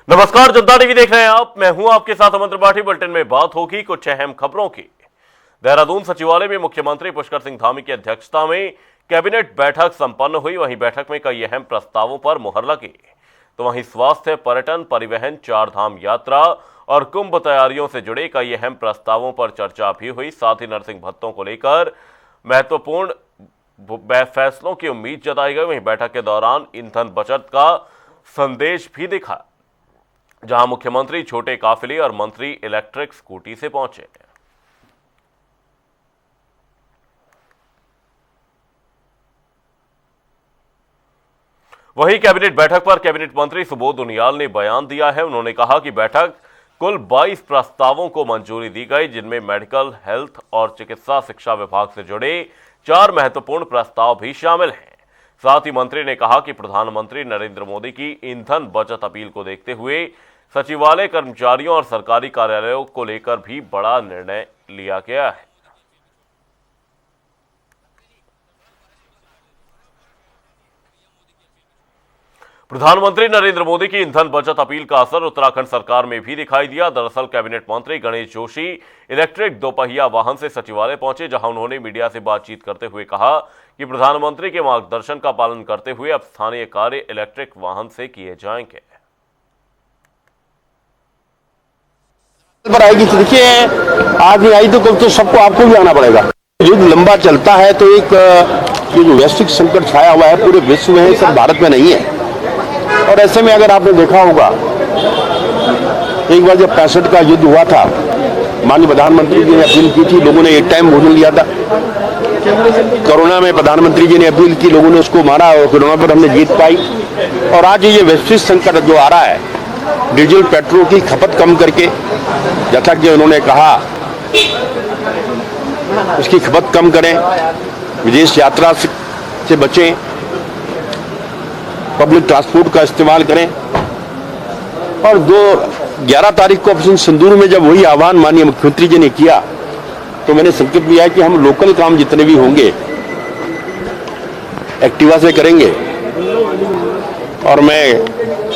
नमस्कार, जनता टीवी देख रहे हैं आप। मैं हूं आपके साथ अमन त्रिपाठी। बुलेटिन में बात होगी कुछ अहम खबरों की। देहरादून सचिवालय में मुख्यमंत्री पुष्कर सिंह धामी की अध्यक्षता में कैबिनेट बैठक संपन्न हुई। वहीं बैठक में कई अहम प्रस्तावों पर मुहर लगी। तो वहीं स्वास्थ्य, पर्यटन, परिवहन, चार धाम यात्रा और कुंभ तैयारियों से जुड़े कई अहम प्रस्तावों पर चर्चा भी हुई। साथ ही नर्सिंग भत्तों को लेकर महत्वपूर्ण फैसलों की उम्मीद जताई गई। वहीं बैठक के दौरान ईंधन बचत का संदेश भी दिखा, जहां मुख्यमंत्री छोटे काफिले और मंत्री इलेक्ट्रिक स्कूटी से पहुंचे। वहीं कैबिनेट बैठक पर कैबिनेट मंत्री सुबोध उनियाल ने बयान दिया है। उन्होंने कहा कि बैठक कुल 22 प्रस्तावों को मंजूरी दी गई, जिनमें मेडिकल, हेल्थ और चिकित्सा शिक्षा विभाग से जुड़े 4 महत्वपूर्ण प्रस्ताव भी शामिल हैं। साथ ही मंत्री ने कहा कि प्रधानमंत्री नरेंद्र मोदी की ईंधन बचत अपील को देखते हुए सचिवालय कर्मचारियों और सरकारी कार्यालयों को लेकर भी बड़ा निर्णय लिया गया है। प्रधानमंत्री नरेंद्र मोदी की ईंधन बचत अपील का असर उत्तराखंड सरकार में भी दिखाई दिया। दरअसल कैबिनेट मंत्री गणेश जोशी इलेक्ट्रिक दोपहिया वाहन से सचिवालय पहुंचे, जहां उन्होंने मीडिया से बातचीत करते हुए कहा कि प्रधानमंत्री के मार्गदर्शन का पालन करते हुए अब स्थानीय कार्य इलेक्ट्रिक वाहन से किए जाएंगे। पर आएगी तो देखिए, आज नहीं आई तो कब तो सबको आपको भी आना पड़ेगा। युद्ध लंबा चलता है तो एक ये जो वैश्विक संकट छाया हुआ है पूरे विश्व में है, सिर्फ भारत में नहीं है। और ऐसे में अगर आपने देखा होगा, एक बार जब 65 का युद्ध हुआ था, माननीय प्रधानमंत्री जी ने अपील की थी, लोगों ने एक टाइम भोजन लिया था। कोरोना में प्रधानमंत्री जी ने अपील की, लोगों ने उसको मारा और कोरोना पर हमने जीत पाई। और आज ये वैश्विक संकट जो आ रहा है, डीजल पेट्रोल की खपत कम करके, जैसा कि उन्होंने कहा, उसकी खपत कम करें, विदेश यात्रा से बचें, पब्लिक ट्रांसपोर्ट का इस्तेमाल करें। और 11 तारीख को ऑपरेशन सिंदूर में जब वही आह्वान माननीय मुख्यमंत्री जी ने किया, तो मैंने संकेत दिया है कि हम लोकल काम जितने भी होंगे एक्टिवा से करेंगे। और मैं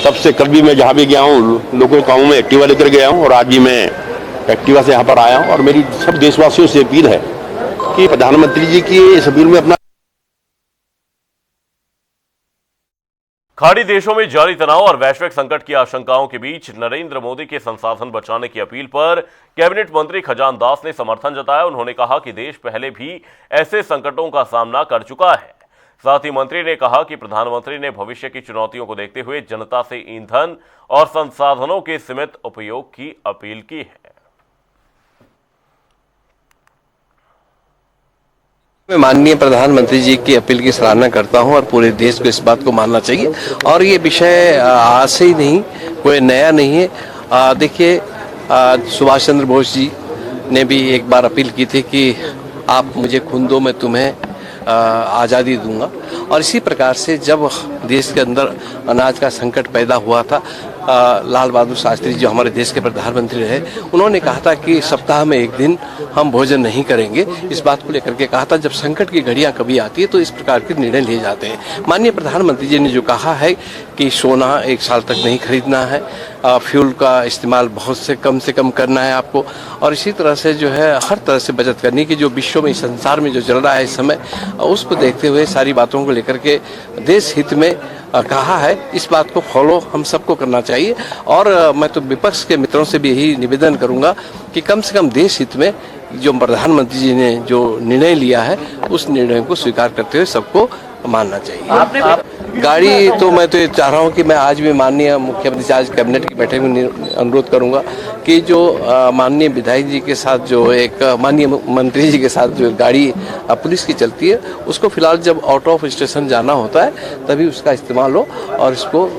तब से कल भी मैं जहां भी गया हूं, लोकल कामों में एक्टिवा लेकर गया हूं, और आज भी मैं एक्टिवा से यहां पर आया हूं। और मेरी सब देशवासियों से अपील है कि प्रधानमंत्री जी की इस अपील में अपना खाड़ी देशों में जारी तनाव और वैश्विक संकट की आशंकाओं के बीच नरेंद्र मोदी के संसाधन बचाने की अपील पर कैबिनेट मंत्री खजान दास ने समर्थन जताया। उन्होंने कहा कि देश पहले भी ऐसे संकटों का सामना कर चुका है। साथ ही मंत्री ने कहा कि प्रधानमंत्री ने भविष्य की चुनौतियों को देखते हुए जनता से ईंधन और संसाधनों के सीमित उपयोग की अपील की है। मैं माननीय प्रधानमंत्री जी की अपील की सराहना करता हूं और पूरे देश को इस बात को मानना चाहिए। और ये विषय आज से ही नहीं, कोई नया नहीं है। देखिए, सुभाष चंद्र बोस जी ने भी एक बार अपील की थी कि आप मुझे खून दो, मैं तुम्हें आज़ादी दूंगा। और इसी प्रकार से जब देश के अंदर अनाज का संकट पैदा हुआ था, लाल बहादुर शास्त्री जो हमारे देश के प्रधानमंत्री रहे, उन्होंने कहा था कि सप्ताह में एक दिन हम भोजन नहीं करेंगे। इस बात को लेकर के कहा था, जब संकट की घड़ियां कभी आती है तो इस प्रकार के निर्णय लिए जाते हैं। माननीय प्रधानमंत्री जी ने जो कहा है कि सोना 1 साल तक नहीं खरीदना है, फ्यूल का इस्तेमाल बहुत से कम करना है आपको, और इसी तरह से जो है हर तरह से बचत करनी की, जो विश्व में, संसार में जो चल रहा है इस समय, उसको देखते हुए सारी बातों को लेकर के देश हित में कहा है। इस बात को फॉलो हम सबको करना चाहिए। और मैं तो विपक्ष के मित्रों से भी यही निवेदन करूंगा कि कम से कम देश हित में जो प्रधानमंत्री जी ने जो निर्णय लिया है, उस निर्णय को स्वीकार करते हुए सबको मानना चाहिए। गाड़ी तो मैं तो ये चाह रहा हूँ कि मैं आज भी माननीय मुख्यमंत्री से आज कैबिनेट की बैठक में अनुरोध करूंगा कि जो माननीय विधायक जी के साथ, जो एक माननीय मंत्री जी के साथ जो गाड़ी पुलिस की चलती है, उसको फिलहाल जब आउट ऑफ स्टेशन जाना होता है तभी उसका इस्तेमाल हो और इसको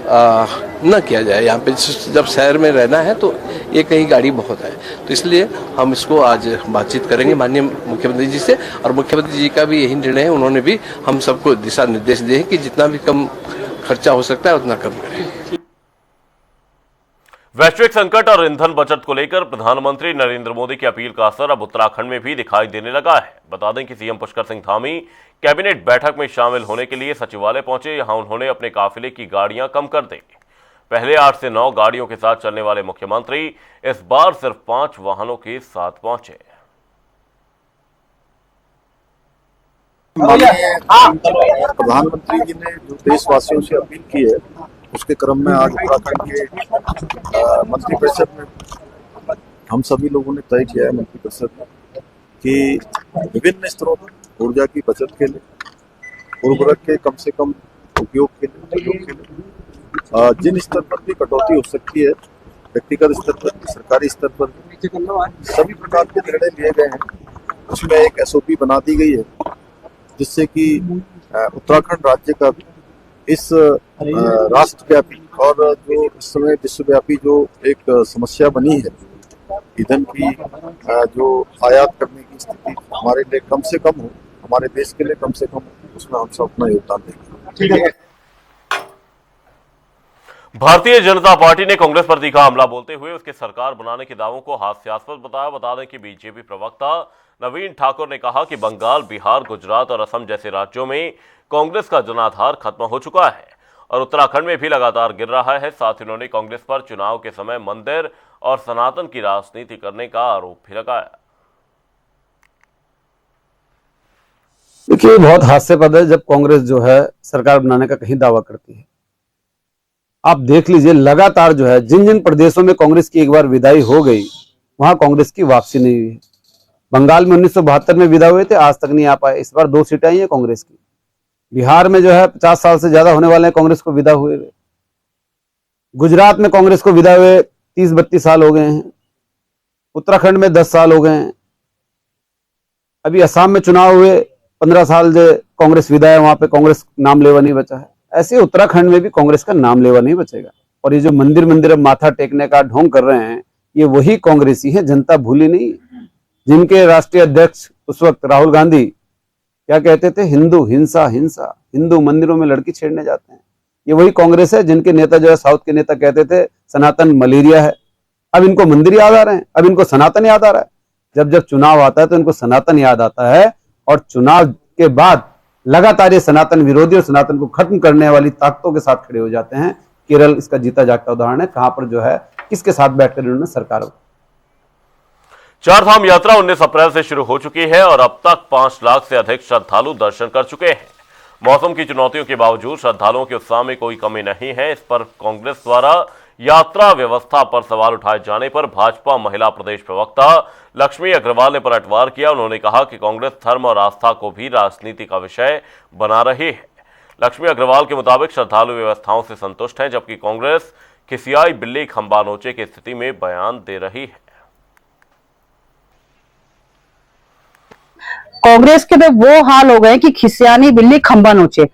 न किया जाए। यहाँ पे जब शहर में रहना है तो एक ही गाड़ी बहुत है, तो इसलिए हम इसको आज बातचीत करेंगे माननीय मुख्यमंत्री जी से। और मुख्यमंत्री जी का भी यही निर्णय है, उन्होंने भी हम सबको दिशा निर्देश दिए कि जितना भी कम खर्चा हो सकता है उतना कम करें। वैश्विक संकट और ईंधन बचत को लेकर प्रधानमंत्री नरेंद्र मोदी की अपील का असर अब उत्तराखंड में भी दिखाई देने लगा है। बता दें कि सीएम पुष्कर सिंह धामी कैबिनेट बैठक में शामिल होने के लिए सचिवालय पहुंचे। यहां उन्होंने अपने काफिले की गाड़ियां कम कर दी। पहले 8 से 9 गाड़ियों के साथ चलने वाले मुख्यमंत्री इस बार सिर्फ 5 वाहनों के साथ पहुंचे। प्रधानमंत्री जी ने जो देशवासियों से अपील की है, उसके क्रम में आज उत्तराखंड के मंत्रिपरिषद में हम सभी लोगों ने तय किया है मंत्रिपरिषद में कि विभिन्न स्तरों पर ऊर्जा की बचत के लिए, उर्वरक के कम से कम उपयोग के लिए जिन स्तर पर भी कटौती हो सकती है, व्यक्तिगत स्तर पर, सरकारी स्तर पर सभी प्रकार के निर्णय लिए गए हैं। उसमें एक SOP बना दी गई है जिससे कि उत्तराखंड राज्य का भी इस राष्ट्रव्यापी और जो इस समय विश्वव्यापी जो एक समस्या बनी है ईंधन की, जो आयात करने की स्थिति हमारे लिए कम से कम हो, हमारे देश के लिए कम से कम हो, उसमें हम सब अपना योगदान देंगे। भारतीय जनता पार्टी ने कांग्रेस पर तीखा हमला बोलते हुए उसके सरकार बनाने के दावों को हास्यास्पद बताया। बता दें कि बीजेपी प्रवक्ता नवीन ठाकुर ने कहा कि बंगाल, बिहार, गुजरात और असम जैसे राज्यों में कांग्रेस का जनाधार खत्म हो चुका है और उत्तराखंड में भी लगातार गिर रहा है। साथ ही उन्होंने कांग्रेस पर चुनाव के समय मंदिर और सनातन की राजनीति करने का आरोप भी लगाया। देखिए, बहुत हास्यास्पद है जब कांग्रेस जो है सरकार बनाने का कहीं दावा करती है। आप देख लीजिए, लगातार जो है जिन जिन प्रदेशों में कांग्रेस की एक बार विदाई हो गई वहां कांग्रेस की वापसी नहीं हुई है। बंगाल में 1972 में विदा हुए थे, आज तक नहीं आ पाए। इस बार 2 सीटें आई हैं कांग्रेस की। बिहार में जो है 50 साल से ज्यादा होने वाले हैं कांग्रेस को विदा हुए। गुजरात में कांग्रेस को विदा हुए 30-32 साल हो गए हैं। उत्तराखंड में 10 साल हो गए हैं। अभी असम में चुनाव हुए, 15 साल जो कांग्रेस विदा है, वहां पे कांग्रेस नाम लेवा नहीं बचा है। ऐसे उत्तराखंड में भी कांग्रेस का नाम लेवा नहीं बचेगा। और ये जो मंदिर मंदिर माथा टेकने का ढोंग कर रहे हैं, ये वही कांग्रेसी है, जनता भूली नहीं। जिनके राष्ट्रीय अध्यक्ष उस वक्त राहुल गांधी क्या कहते थे, हिंदू हिंसा हिंसा, हिंदू मंदिरों में लड़की छेड़ने जाते हैं। ये वही कांग्रेस है जिनके नेता जो है, साउथ के नेता कहते थे सनातन मलेरिया है। अब इनको मंदिर याद आ रहे हैं, अब इनको सनातन याद आ रहा है। जब जब चुनाव आता है तो इनको सनातन याद आता है और चुनाव के बाद लगातार ये सनातन विरोधी और सनातन को खत्म करने वाली ताकतों के साथ खड़े हो जाते हैं। केरल इसका जीता जागता उदाहरण है, कहां पर जो है किसके साथ बैठकर इन्होंने सरकार। चारधाम यात्रा 19 अप्रैल से शुरू हो चुकी है और अब तक 5 लाख से अधिक श्रद्धालु दर्शन कर चुके हैं। मौसम की चुनौतियों के बावजूद श्रद्धालुओं के उत्साह में कोई कमी नहीं है। इस पर कांग्रेस द्वारा यात्रा व्यवस्था पर सवाल उठाए जाने पर भाजपा महिला प्रदेश प्रवक्ता लक्ष्मी अग्रवाल ने पलटवार किया। उन्होंने कहा कि कांग्रेस धर्म और आस्था को भी राजनीति का विषय बना रही है। लक्ष्मी अग्रवाल के मुताबिक श्रद्धालु व्यवस्थाओं से संतुष्ट हैं, जबकि कांग्रेस खिसियाई बिल्ली खंबा नोचे की स्थिति में बयान दे रही है। कांग्रेस के तो वो हाल हो गए कि खिसियानी बिल्ली खंबा नोचे।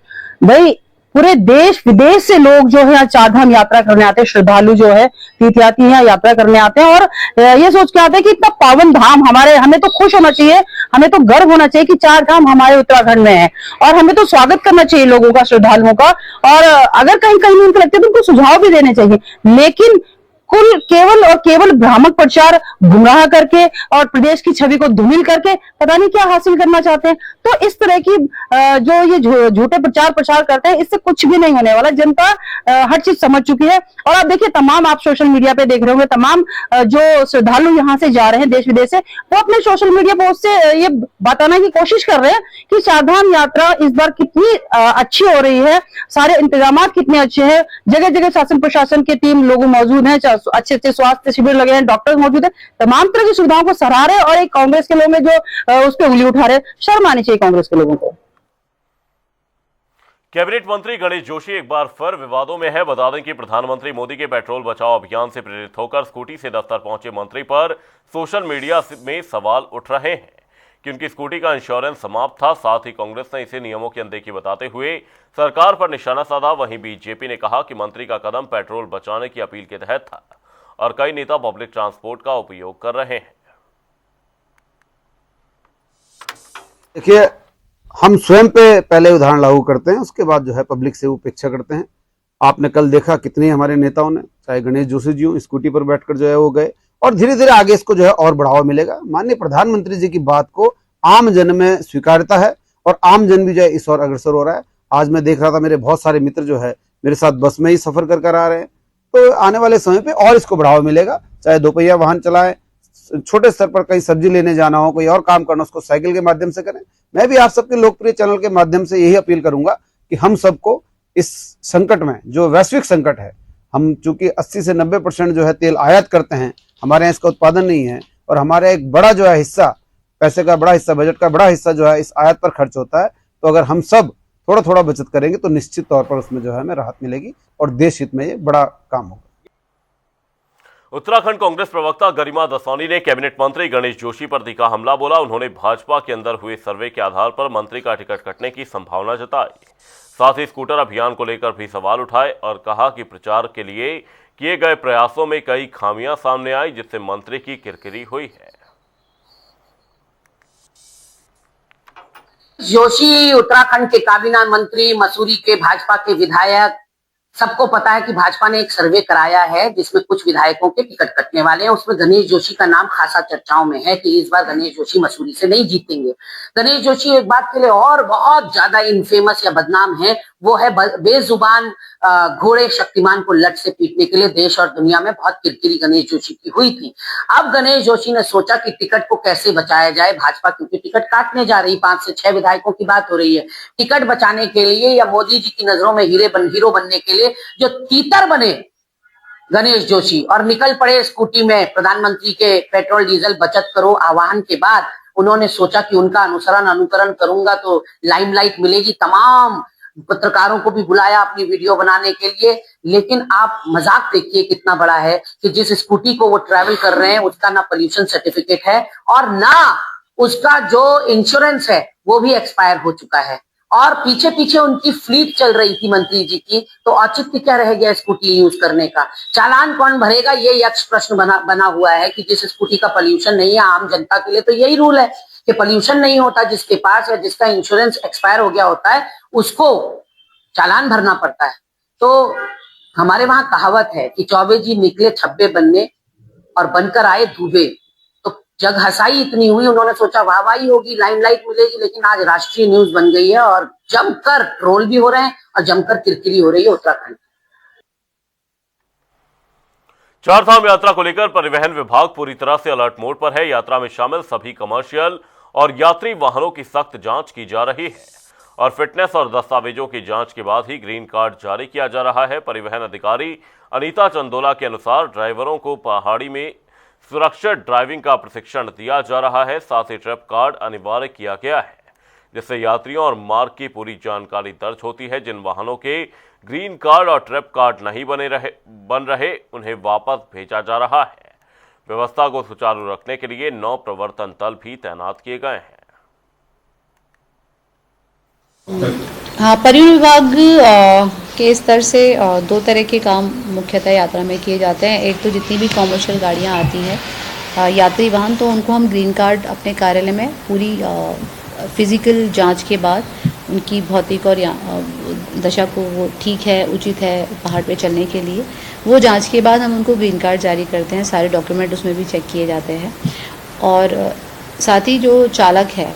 भाई, पूरे देश विदेश से लोग जो है चारधाम यात्रा करने आते हैं, श्रद्धालु जो है तीर्थयात्री यहाँ यात्रा करने आते हैं और ये सोच के आते हैं कि इतना पावन धाम हमें तो खुश होना चाहिए, हमें तो गर्व होना चाहिए कि चार धाम हमारे उत्तराखंड में है और हमें तो स्वागत करना चाहिए लोगों का, श्रद्धालुओं का। और अगर कहीं कहीं उनको लगता है तो उनको सुझाव भी देने चाहिए। लेकिन केवल और केवल भ्रामक प्रचार गुमराह करके और प्रदेश की छवि को धूमिल करके पता नहीं क्या हासिल करना चाहते हैं। तो इस तरह की जो ये झूठे प्रचार करते हैं, इससे कुछ भी नहीं होने वाला। जनता हर चीज समझ चुकी है। और आप देखिए, तमाम आप सोशल मीडिया पे देख रहे होंगे, तमाम जो श्रद्धालु यहाँ से जा रहे हैं देश विदेश से, वो अपने सोशल मीडिया पोस्ट से ये बताने की कोशिश कर रहे हैं कि चारधाम यात्रा इस बार कितनी अच्छी हो रही है, सारे इंतजाम कितने अच्छे हैं, जगह जगह शासन प्रशासन की टीम लोग मौजूद है, अच्छे अच्छे स्वास्थ्य शिविर लगे हैं, डॉक्टर मौजूद है, तमाम तरह की सुविधाओं को सराह रहे और एक कांग्रेस के लोग जो उस पर उंगली उठा रहे। शर्म आनी चाहिए कांग्रेस के लोगों को। कैबिनेट मंत्री गणेश जोशी एक बार फिर विवादों में है। बता दें कि प्रधानमंत्री मोदी के पेट्रोल बचाओ अभियान से प्रेरित होकर स्कूटी से दफ्तर पहुंचे मंत्री पर सोशल मीडिया में सवाल उठ रहे हैं कि उनकी स्कूटी का इंश्योरेंस समाप्त था। साथ ही कांग्रेस ने इसे नियमों की अनदेखी बताते हुए सरकार पर निशाना साधा। वहीं बीजेपी ने कहा कि मंत्री का कदम पेट्रोल बचाने की अपील के तहत था और कई नेता पब्लिक ट्रांसपोर्ट का उपयोग कर रहे हैं। देखिए, हम स्वयं पे पहले उदाहरण लागू करते हैं, उसके बाद जो है पब्लिक से उपेक्षा करते हैं। आपने कल देखा कितने हमारे नेताओं ने, चाहे गणेश जोशी जी हो, स्कूटी पर बैठकर जो है वो गए और धीरे धीरे आगे इसको जो है और बढ़ावा मिलेगा। माननीय प्रधानमंत्री जी की बात को आम जन में स्वीकारता है और आम जन भी जो है इस ओर अग्रसर हो रहा है। आज मैं देख रहा था, मेरे बहुत सारे मित्र जो है मेरे साथ बस में ही सफर कर आ रहे हैं। तो आने वाले समय पे और इसको बढ़ावा मिलेगा। चाहे दोपहिया वाहन चलाएं, छोटे स्तर पर कहीं सब्जी लेने जाना हो, कोई और काम करना, उसको साइकिल के माध्यम से करें। मैं भी आप सबके लोकप्रिय चैनल के माध्यम से यही अपील करूंगा कि हम सबको इस संकट में, जो वैश्विक संकट है, हम चूंकि 80 से 90% जो है तेल आयात करते हैं, हमारे यहाँ इसका उत्पादन नहीं है, और हमारा एक बड़ा जो है हिस्सा, पैसे का बड़ा हिस्सा, बजट का बड़ा हिस्सा जो है इस आयात पर खर्च होता है। तो अगर हम सब थोड़ा थोड़ा बचत करेंगे तो निश्चित तौर पर उसमें जो है हमें राहत मिलेगी और देश हित में ये बड़ा काम होगा। उत्तराखंड कांग्रेस प्रवक्ता गरिमा दसौनी ने कैबिनेट मंत्री गणेश जोशी पर तीखा हमला बोला। उन्होंने भाजपा के अंदर हुए सर्वे के आधार पर मंत्री का टिकट कटने की संभावना जताई। साथ ही स्कूटर अभियान को लेकर भी सवाल उठाए और कहा कि प्रचार के लिए किए गए प्रयासों में कई खामियां सामने आई, जिससे मंत्री की किरकिरी हुई है। जोशी उत्तराखंड के काबीना मंत्री, मसूरी के भाजपा के विधायक, सबको पता है कि भाजपा ने एक सर्वे कराया है जिसमें कुछ विधायकों के टिकट कटने वाले हैं। उसमें गणेश जोशी का नाम खासा चर्चाओं में है कि इस बार गणेश जोशी मसूरी से नहीं जीतेंगे। गणेश जोशी एक बात के लिए और बहुत ज्यादा इनफेमस या बदनाम है, वो है बेजुबान घोड़े शक्तिमान को लट से पीटने के लिए देश और दुनिया में बहुत किरकिरी गणेश जोशी की हुई थी। अब गणेश जोशी ने सोचा कि टिकट को कैसे बचाया जाए। भाजपा क्योंकि टिकट काटने जा रही, 5 से 6 विधायकों की बात हो रही है। टिकट बचाने के लिए या मोदी जी की नजरों में हीरो बनने के लिए जो तीतर बने गणेश जोशी और निकल पड़े स्कूटी में प्रधानमंत्री के पेट्रोल डीजल बचत करो आह्वान के बाद, उन्होंने सोचा कि उनका अनुकरण करूंगा तो लाइमलाइट मिलेगी। तमाम पत्रकारों को भी बुलाया अपनी वीडियो बनाने के लिए, लेकिन आप मजाक देखिए कितना बड़ा है कि जिस स्कूटी को वो ट्रैवल कर रहे हैं उसका ना पोल्यूशन सर्टिफिकेट है और ना उसका जो इंश्योरेंस है वो भी एक्सपायर हो चुका है, और पीछे पीछे उनकी फ्लीट चल रही थी मंत्री जी की। तो औचित्य क्या रह गया स्कूटी यूज करने का? चालान कौन भरेगा, ये यक्ष प्रश्न बना हुआ है कि जिस स्कूटी का पोल्यूशन नहीं है, आम जनता के लिए तो यही रूल है कि पोल्यूशन नहीं होता, जिसके पास या जिसका इंश्योरेंस एक्सपायर हो गया होता है उसको चालान भरना पड़ता है। तो हमारे वहां कहावत है कि चौबे जी निकले छब्बे बनने और बनकर आए दूबे। तो जग हंसाई इतनी हुई, उन्होंने सोचा वाहवाही होगी, लाइमलाइट मिलेगी, लेकिन आज राष्ट्रीय न्यूज बन गई है और जमकर ट्रोल भी हो रहे हैं और जमकर किरकिरी हो रही है उत्तराखंड। चारधाम यात्रा को लेकर परिवहन विभाग पूरी तरह से अलर्ट मोड पर है। यात्रा में शामिल सभी कमर्शियल और यात्री वाहनों की सख्त जांच की जा रही है और फिटनेस और दस्तावेजों की जांच के बाद ही ग्रीन कार्ड जारी किया जा रहा है। परिवहन अधिकारी अनीता चंदोला के अनुसार ड्राइवरों को पहाड़ी में सुरक्षित ड्राइविंग का प्रशिक्षण दिया जा रहा है। साथ ही ट्रिप कार्ड अनिवार्य किया गया है, जिससे यात्रियों और मार्ग की पूरी जानकारी दर्ज होती है। जिन वाहनों के ग्रीन कार्ड और ट्रिप कार्ड नहीं बन रहे उन्हें वापस भेजा जा रहा है। व्यवस्था को सुचारू रखने के लिए 9 प्रवर्तन दल भी तैनात किए गए हैं। हाँ, परिवहन विभाग के स्तर से 2 तरह के काम मुख्यतः यात्रा में किए जाते हैं। एक तो जितनी भी कॉमर्शियल गाड़ियाँ आती हैं यात्री वाहन, तो उनको हम ग्रीन कार्ड अपने कार्यालय में पूरी फिजिकल जांच के बाद उनकी भौतिक और दशा को वो ठीक है, उचित है पहाड़ पे चलने के लिए, वो जांच के बाद हम उनको ग्रीन कार्ड जारी करते हैं। सारे डॉक्यूमेंट उसमें भी चेक किए जाते हैं और साथ ही जो चालक है,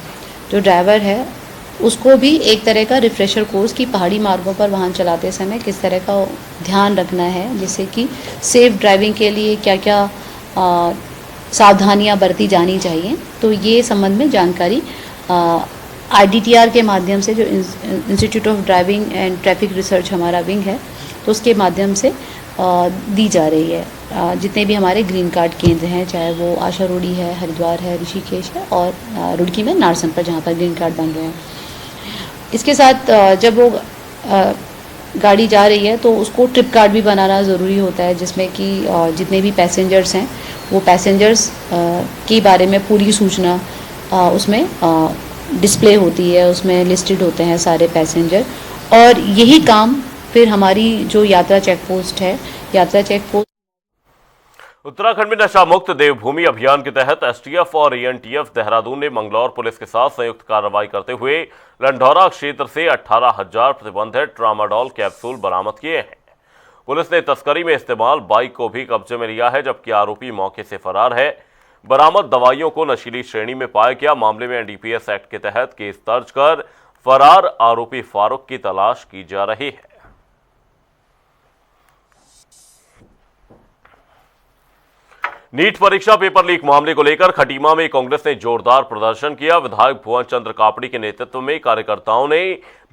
जो ड्राइवर है, उसको भी एक तरह का रिफ्रेशर कोर्स की पहाड़ी मार्गों पर वाहन चलाते समय किस तरह का ध्यान रखना है, जिससे कि सेफ ड्राइविंग के लिए क्या क्या सावधानियां बरती जानी चाहिए। तो ये संबंध में जानकारी IDTR के माध्यम से, जो institute of driving and traffic research हमारा विंग है, तो उसके माध्यम से दी जा रही है। जितने भी हमारे ग्रीन कार्ड केंद्र हैं, चाहे वो आशा रोडी है, हरिद्वार है, ऋषिकेश है और रुड़की में नारसन पर जहाँ पर ग्रीन कार्ड बन रहे हैं। इसके साथ जब वो गाड़ी जा रही है तो उसको ट्रिप कार्ड भी बनाना ज़रूरी होता है, जिसमें कि जितने भी पैसेंजर्स हैं वो पैसेंजर्स के बारे में पूरी सूचना उसमें डिस्प्ले होती है, उसमें लिस्टेड होते हैं सारे पैसेंजर। और यही काम फिर हमारी जो यात्रा चेक पोस्ट है, यात्रा चेक पोस्ट उत्तराखंड में नशा मुक्त देवभूमि अभियान के तहत STF और ANTF देहरादून ने मंगलौर पुलिस के साथ संयुक्त कार्रवाई करते हुए लंढौरा क्षेत्र से 18,000 प्रतिबंधित ट्रामाडोल कैप्सूल बरामद किए हैं। पुलिस ने तस्करी में इस्तेमाल बाइक को भी कब्जे में लिया है, जबकि आरोपी मौके से फरार है। बरामद दवाइयों को नशीली श्रेणी में पाया गया। मामले में NDPS एक्ट के तहत केस दर्ज कर फरार आरोपी फारूक की तलाश की जा रही है। नीट परीक्षा पेपर लीक मामले को लेकर खटीमा में कांग्रेस ने जोरदार प्रदर्शन किया। विधायक भुवन चंद्र कापड़ी के नेतृत्व में कार्यकर्ताओं ने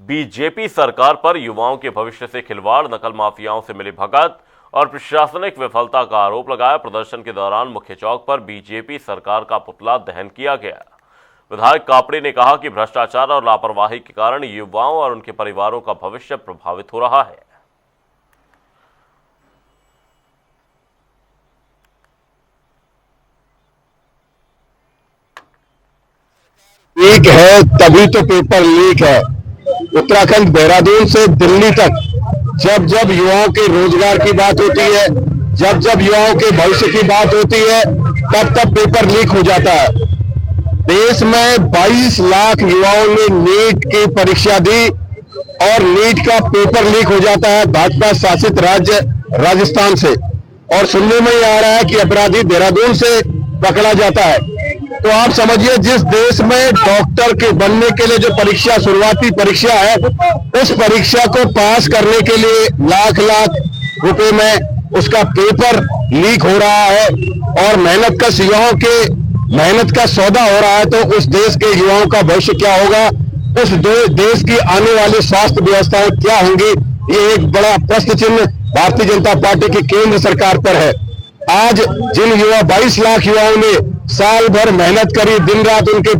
बीजेपी सरकार पर युवाओं के भविष्य से खिलवाड़, नकल माफियाओं से मिलीभगत और प्रशासनिक विफलता का आरोप लगाया। प्रदर्शन के दौरान मुख्य चौक पर बीजेपी सरकार का पुतला दहन किया गया। विधायक कापड़ी ने कहा कि भ्रष्टाचार और लापरवाही के कारण युवाओं और उनके परिवारों का भविष्य प्रभावित हो रहा है। लीक है तभी तो पेपर लीक है। उत्तराखंड, देहरादून से दिल्ली तक जब जब युवाओं के रोजगार की बात होती है, जब जब युवाओं के भविष्य की बात होती है, तब तब पेपर लीक हो जाता है। देश में 22 लाख युवाओं ने नीट की परीक्षा दी और नीट का पेपर लीक हो जाता है भाजपा शासित राज्य राजस्थान से, और सुनने में ही आ रहा है कि अपराधी देहरादून से पकड़ा जाता है। तो आप समझिए, जिस देश में डॉक्टर के बनने के लिए जो परीक्षा, शुरुआती परीक्षा है, उस परीक्षा को पास करने के लिए लाख लाख रुपए में उसका पेपर लीक हो रहा है और युवाओं के मेहनत का सौदा हो रहा है। तो उस देश के युवाओं का भविष्य क्या होगा, उस देश की आने वाली स्वास्थ्य व्यवस्थाएं क्या होंगी, ये एक बड़ा प्रश्न चिन्ह भारतीय जनता पार्टी की केंद्र सरकार पर है। आज जिन 22 लाख युवाओं ने साल भर मेहनत करी, दिन रात उनके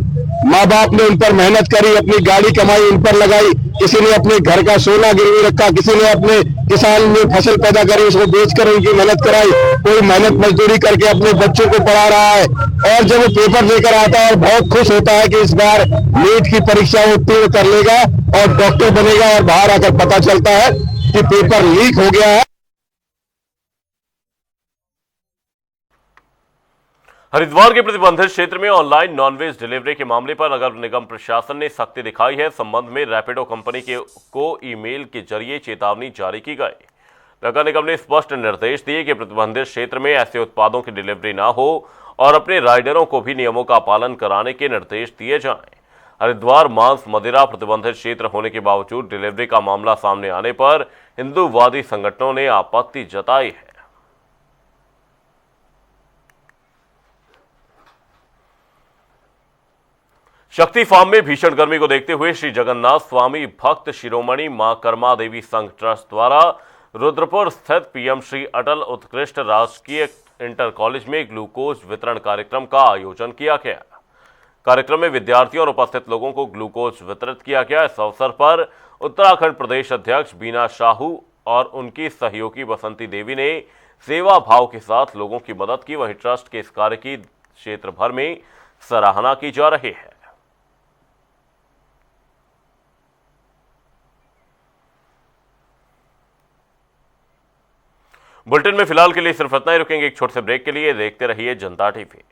माँ बाप ने उन पर मेहनत करी, अपनी गाड़ी कमाई उन पर लगाई, किसी ने अपने घर का सोना गिरवी रखा, किसी ने अपने किसान ने फसल पैदा करी उसको बेचकर उनकी मेहनत कराई, कोई मेहनत मजदूरी करके अपने बच्चों को पढ़ा रहा है। और जब वो पेपर लेकर आता है और बहुत खुश होता है कि इस बार नीट की परीक्षा वो उत्तीर्ण कर लेगा और डॉक्टर बनेगा, और बाहर आकर पता चलता है कि पेपर लीक हो गया है। हरिद्वार के प्रतिबंधित क्षेत्र में ऑनलाइन नॉनवेज डिलीवरी के मामले पर नगर निगम प्रशासन ने सख्ती दिखाई है। संबंध में रैपिडो कंपनी को ईमेल के जरिए चेतावनी जारी की गई। नगर निगम ने स्पष्ट निर्देश दिए कि प्रतिबंधित क्षेत्र में ऐसे उत्पादों की डिलीवरी ना हो और अपने राइडरों को भी नियमों का पालन कराने के निर्देश दिए जाएं। हरिद्वार मांस मदिरा प्रतिबंधित क्षेत्र होने के बावजूद डिलीवरी का मामला सामने आने पर हिंदूवादी संगठनों ने आपत्ति जताई है। शक्ति फार्म में भीषण गर्मी को देखते हुए श्री जगन्नाथ स्वामी भक्त शिरोमणि मां कर्मा देवी संघ ट्रस्ट द्वारा रुद्रपुर स्थित पीएम श्री अटल उत्कृष्ट राजकीय इंटर कॉलेज में ग्लूकोज वितरण कार्यक्रम का आयोजन किया गया। कार्यक्रम में विद्यार्थियों और उपस्थित लोगों को ग्लूकोज वितरित किया गया। इस अवसर पर उत्तराखंड प्रदेश अध्यक्ष बीना साहू और उनकी सहयोगी बसंती देवी ने सेवा भाव के साथ लोगों की मदद की। वहीं ट्रस्ट के इस कार्य की क्षेत्र भर में सराहना की जा रही है। बुलेटिन में फिलहाल के लिए सिर्फ इतना ही। रुकेंगे एक छोटे से ब्रेक के लिए। देखते रहिए जनता टीवी।